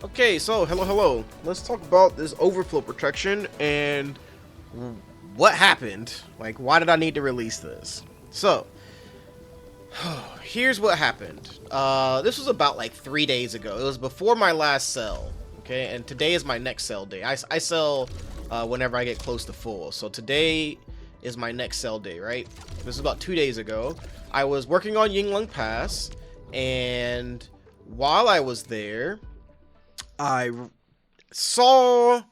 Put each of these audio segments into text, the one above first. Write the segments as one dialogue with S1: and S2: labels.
S1: Okay, so hello. Let's talk about this overflow protection and what happened. Like, why did I need to release this? So, here's what happened. This was about like 3 days ago. It was before my last sell. Okay, and today is my next sell day. I sell whenever I get close to full. So today is my next sell day, right? This is about 2 days ago. I was working on Yinglung Pass, and while I was there, I saw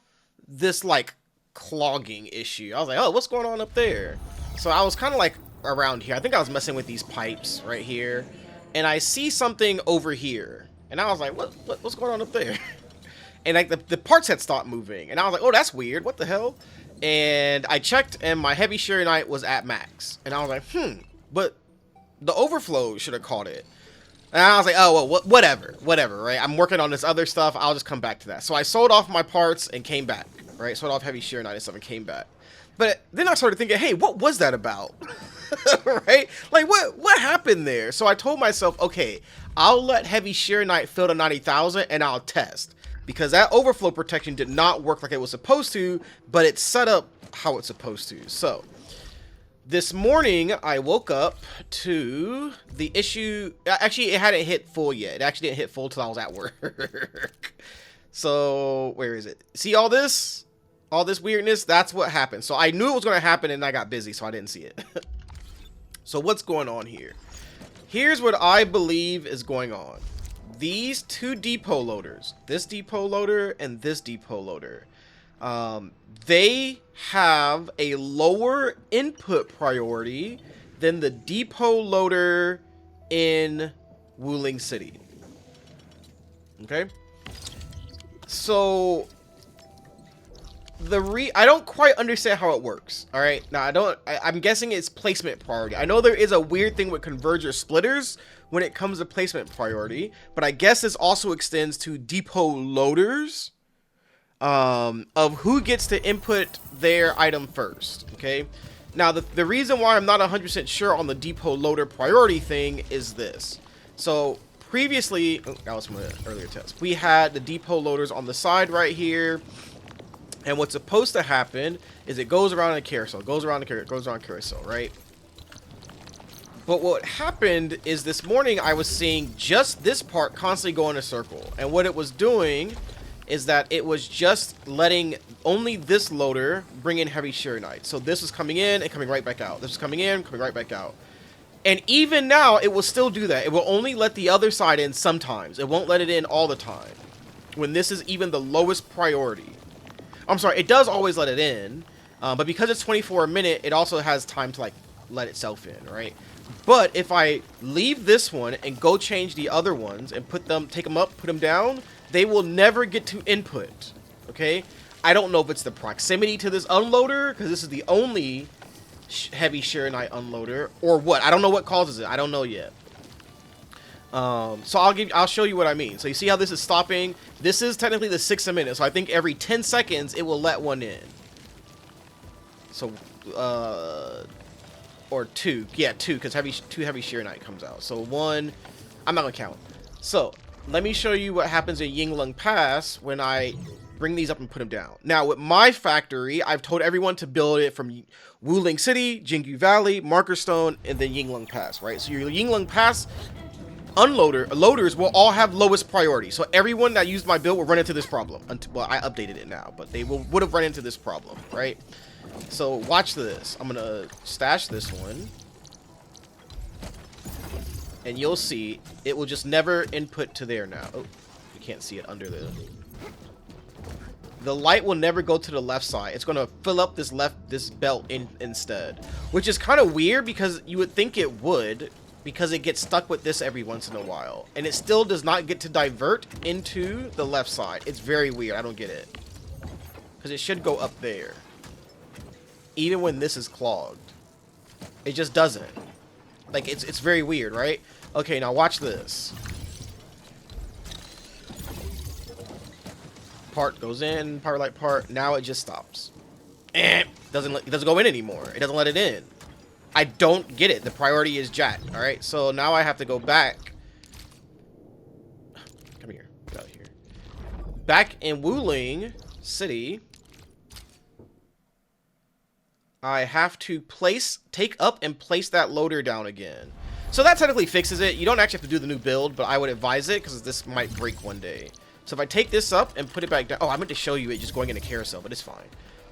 S1: this like clogging issue. I was like, oh, what's going on up there? So I was kind of like around here. I think I was messing with these pipes right here, and I see something over here, and I was like, what's going on up there? And like the parts had stopped moving, and I was like, oh, that's weird. What the hell? And I checked, and my heavy shear knight was at max, and I was like, but the overflow should have caught it. And I was like, oh, well, whatever, right? I'm working on this other stuff. I'll just come back to that. So I sold off my parts and came back, right? Sold off heavy shear knight and stuff and came back. But then I started thinking, hey, what was that about? Right? Like, what happened there? So I told myself, okay, I'll let heavy shear knight fill to 90,000 and I'll test. Because that overflow protection did not work like it was supposed to, but it's set up how it's supposed to. So this morning, I woke up to the issue. Actually, it hadn't hit full yet. It actually didn't hit full till I was at work. So, where is it? See all this? All this weirdness? That's what happened. So, I knew it was going to happen, and I got busy, so I didn't see it. So, what's going on here? Here's what I believe is going on. These two depot loaders, this depot loader and this depot loader, they have a lower input priority than the depot loader in Wuling City. Okay? So I don't quite understand how it works. All right? Now I'm guessing it's placement priority. I know there is a weird thing with converger splitters when it comes to placement priority, but I guess this also extends to depot loaders. Of who gets to input their item first. Okay, now the reason why I'm not 100% sure on the depot loader priority thing is this. So previously, that was from an earlier test, we had the depot loaders on the side right here, and what's supposed to happen is it goes around in a carousel, goes around carousel, right? But what happened is this morning I was seeing just this part constantly go in a circle, and what it was doing is that it was just letting only this loader bring in heavy shear knight. So this was coming in and coming right back out. This is coming in, coming right back out. And even now, it will still do that. It will only let the other side in sometimes. It won't let it in all the time. When this is even the lowest priority. I'm sorry, it does always let it in. But because it's 24 a minute, it also has time to like let itself in, right? But if I leave this one and go change the other ones and take them up, put them down, they will never get to input. Okay, I don't know if it's the proximity to this unloader, because this is the only heavy shear knight unloader, or what. I don't know what causes it. I don't know yet. So I'll show you what I mean. So you see how this is stopping? This is technically the 6 a minute. So I think every 10 seconds it will let one in. So or 2, yeah, 2, because two heavy shear knight comes out. So 1, I'm not gonna count. So let me show you what happens in Yinglung Pass when I bring these up and put them down. Now, with my factory, I've told everyone to build it from Wuling City, Jingyu Valley, Marker Stone, and then Yinglung Pass, right? So your Yinglung Pass loaders will all have lowest priority. So everyone that used my build will run into this problem. Well, I updated it now, but they would have run into this problem, right? So watch this. I'm going to stash this one. And you'll see, it will just never input to there now. Oh, you can't see it under the light will never go to the left side. It's going to fill up this belt instead, which is kind of weird because you would think it would, because it gets stuck with this every once in a while, and it still does not get to divert into the left side. It's very weird. I don't get it, because it should go up there, even when this is clogged. It just doesn't. Like, it's very weird, right? Okay, now watch this. Part goes in, power light part. Now it just stops. It doesn't go in anymore. It doesn't let it in. I don't get it. The priority is jacked. All right, so now I have to go back. Come here. Get out of here. back in Wuling City, I have to take up and place that loader down again. So that technically fixes it. You don't actually have to do the new build, but I would advise it because this might break one day. So if I take this up and put it back down... Oh, I meant to show you it just going in a carousel, but it's fine.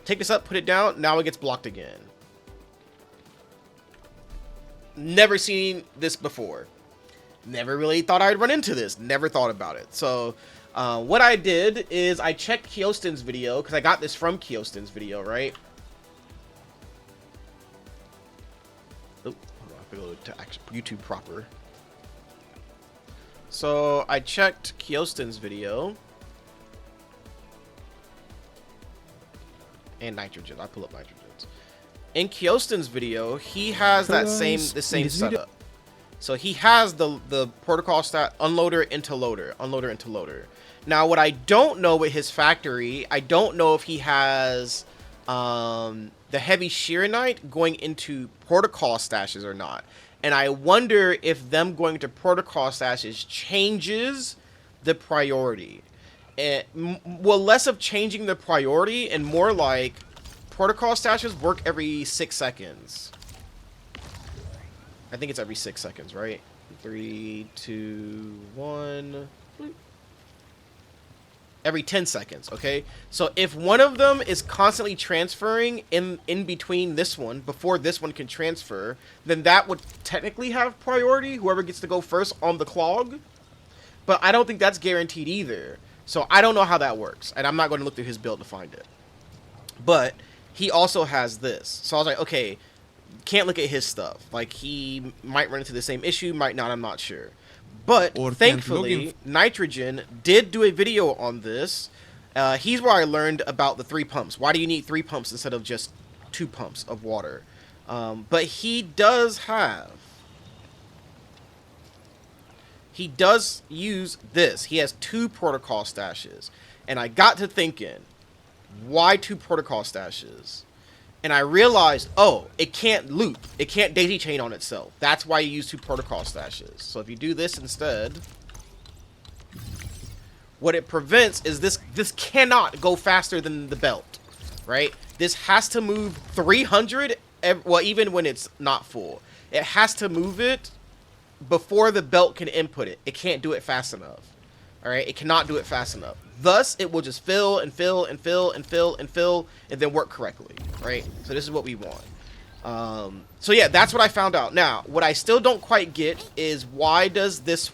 S1: Take this up, put it down. Now it gets blocked again. Never seen this before. Never really thought I'd run into this. Never thought about it. So what I did is I checked Kyostinv's video because I got this from Kyostinv's video, right? Oh, I have to go to YouTube proper. So I checked Kyostinv's video and nitrogen. I pull up nitrogens. In Kyostinv's video, he has the same setup. So he has the protocol stat unloader into loader, unloader into loader. Now what I don't know with his factory, I don't know if he has the heavy shearonite going into protocol stashes or not. And I wonder if them going to protocol stashes changes the priority. Well, less of changing the priority and more like protocol stashes work every 6 seconds. I think it's every 6 seconds, right? 3, 2, 1. Every 10 seconds, okay? So if one of them is constantly transferring in between this one, before this one can transfer, then that would technically have priority, whoever gets to go first on the clog. But I don't think that's guaranteed either. So I don't know how that works, and I'm not going to look through his build to find it. But he also has this. So I was like, okay, can't look at his stuff. Like, he might run into the same issue, might not, I'm not sure. But thankfully, Nitrogen did do a video on this. He's where I learned about the 3 pumps. Why do you need 3 pumps instead of just 2 pumps of water? But he does use this. He has 2 protocol stashes. And I got to thinking, why 2 protocol stashes? And I realized, oh, it can't loop. It can't daisy chain on itself. That's why you use 2 protocol stashes. So if you do this instead, what it prevents is this cannot go faster than the belt, right? This has to move 300, well, even when it's not full. It has to move it before the belt can input it. It can't do it fast enough, all right? It cannot do it fast enough. Thus, it will just fill and fill and fill and fill and fill and then work correctly, right? So this is what we want. So yeah, that's what I found out. Now, what I still don't quite get is why does this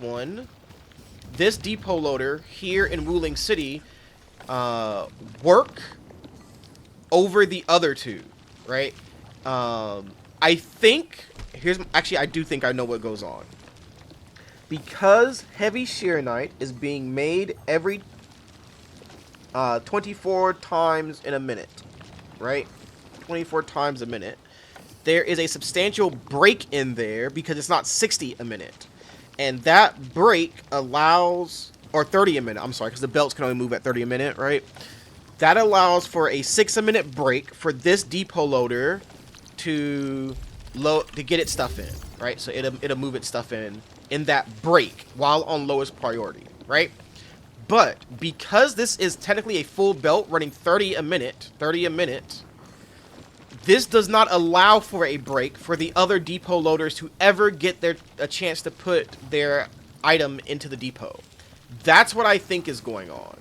S1: depot loader here in Wuling City work over the other 2, right? I think, I do think I know what goes on. Because heavy shearonite is being made every 24 times in a minute, right? 24 times a minute. There is a substantial break in there because it's not 60 a minute. And that break allows, or 30 a minute, I'm sorry, because the belts can only move at 30 a minute, right? That allows for a 6 a minute break for this depot loader to get its stuff in, right? So it'll move its stuff in that break while on lowest priority, right? But because this is technically a full belt running 30 a minute, this does not allow for a break for the other depot loaders to ever get a chance to put their item into the depot. That's what I think is going on.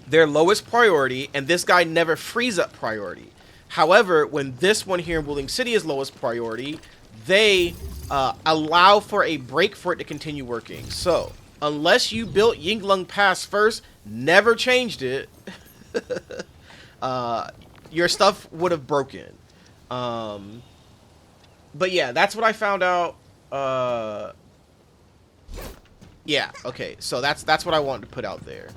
S1: Their lowest priority, and this guy never frees up priority. However, when this one here in Wuling City is lowest priority, they allow for a break for it to continue working. So, unless you built Yinglung Pass first, never changed it, your stuff would have broken. But yeah, that's what I found out. Yeah, okay, so that's what I wanted to put out there.